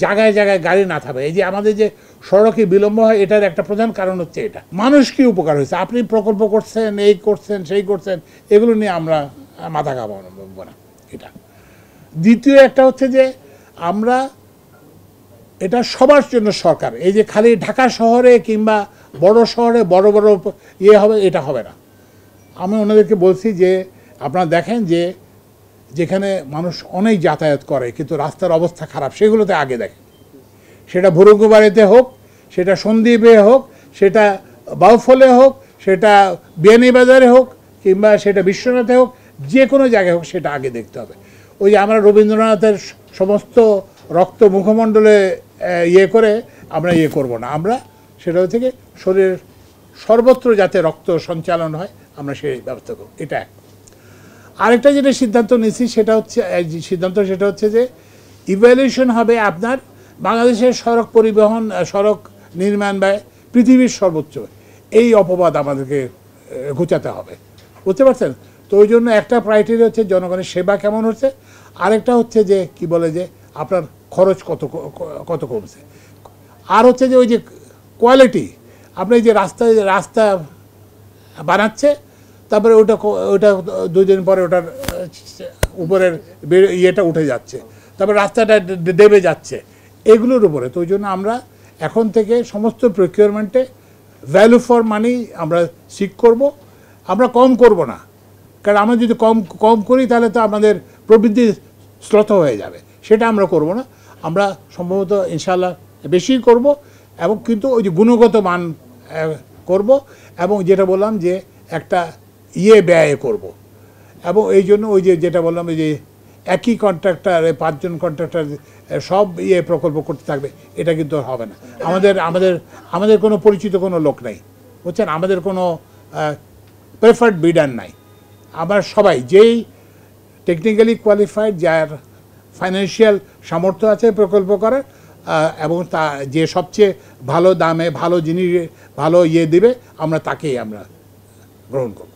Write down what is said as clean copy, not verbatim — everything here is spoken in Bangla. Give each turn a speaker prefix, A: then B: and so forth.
A: জায়গায় জায়গায় গাড়ি না থাকবে। এই যে আমাদের যে সড়কে বিলম্ব হয়, এটার একটা প্রধান কারণ হচ্ছে এটা। মানুষ কি উপকার হয়েছে? আপনি প্রকল্প করছেন, এই করছেন, সেই করছেন, এগুলো নিয়ে আমরা মাথা ঘামাবো না। এটা দ্বিতীয় একটা হচ্ছে যে আমরা এটা সবার জন্য সরকার, এই যে খালি ঢাকা শহরে কিংবা বড় শহরে বড় বড় ইয়ে হবে, এটা হবে না। আমি ওনাদেরকে বলছি যে আপনারা দেখেন যে যেখানে মানুষ অনেক যাতায়াত করে কিন্তু রাস্তার অবস্থা খারাপ, সেগুলোতে আগে দেখেন। সেটা ভুরুঙ্গুবাড়িতে হোক, সেটা সন্দ্বীপে হোক, সেটা বাউফলে হোক, সেটা বিয়ানীবাজারে হোক, কিংবা সেটা বিশ্বনাথে হোক, যে কোনো জায়গায় হোক, সেটা আগে দেখতে হবে। ওই যে আমরা রবীন্দ্রনাথের সমস্ত রক্ত মুখমণ্ডলে ইয়ে করে আমরা ইয়ে করব না। আমরা সেটা হচ্ছে কি শরীরের সর্বত্র যাতে রক্ত সঞ্চালন হয়, আমরা সেই ব্যবস্থা করব। এটা এক। আরেকটা যেটা সিদ্ধান্ত নিয়েছি সেটা হচ্ছে যে ইভ্যালুয়েশন হবে আপনার বাংলাদেশের সড়ক পরিবহন, সড়ক নির্মাণ ব্যয় পৃথিবীর সর্বোচ্চ। এই অপবাদ আমাদেরকে ঘুচাতে হবে, বুঝতে পারছেন? তো ওই জন্য একটা ক্রাইটেরিয়া হচ্ছে জনগণের সেবা কেমন হচ্ছে, আরেকটা হচ্ছে যে কি বলে যে আপনার খরচ কত কমছে, আর হচ্ছে যে ওই যে কোয়ালিটি। আপনি যে রাস্তা বানাচ্ছে, তারপরে ওটা 2 দিন পরে ওটার উপরের ইয়েটা উঠে যাচ্ছে, তারপরে রাস্তাটা দেবে যাচ্ছে, এগুলোর উপরে। তো ওই জন্য আমরা এখন থেকে সমস্ত প্রকিউরমেন্টে ভ্যালু ফর মানি আমরা সিক করব। আমরা কম করব না, কারণ আমরা যদি কম করি তাহলে তো আমাদের প্রবৃদ্ধি শ্লথ হয়ে যাবে। সেটা আমরা করব না। আমরা সম্ভবত ইনশাআল্লাহ বেশি করব, এবং কিন্তু ওই যে গুণগত মান করব, এবং যেটা বললাম যে একটা ব্যয় করব। এবং এই জন্য ওই যে যেটা বললাম, এই যে একই কন্ট্রাক্টর 5 জন কন্ট্রাক্টর সব প্রকল্প করতে থাকবে, এটা কিন্তু হবে না। আমাদের কোনো পরিচিত কোনো লোক নাই, বুঝছেন? আমাদের কোনো প্রেফার্ড বিডার নাই। আমার সবাই যেই টেকনিক্যালি কোয়ালিফাইড, যার ফাইন্যান্সিয়াল সামর্থ্য আছে প্রকল্প করার, এবং তা যে সবচেয়ে ভালো দামে ভালো জিনিস ভালো দিবে, আমরা তাকেই আমরা গ্রহণ করব।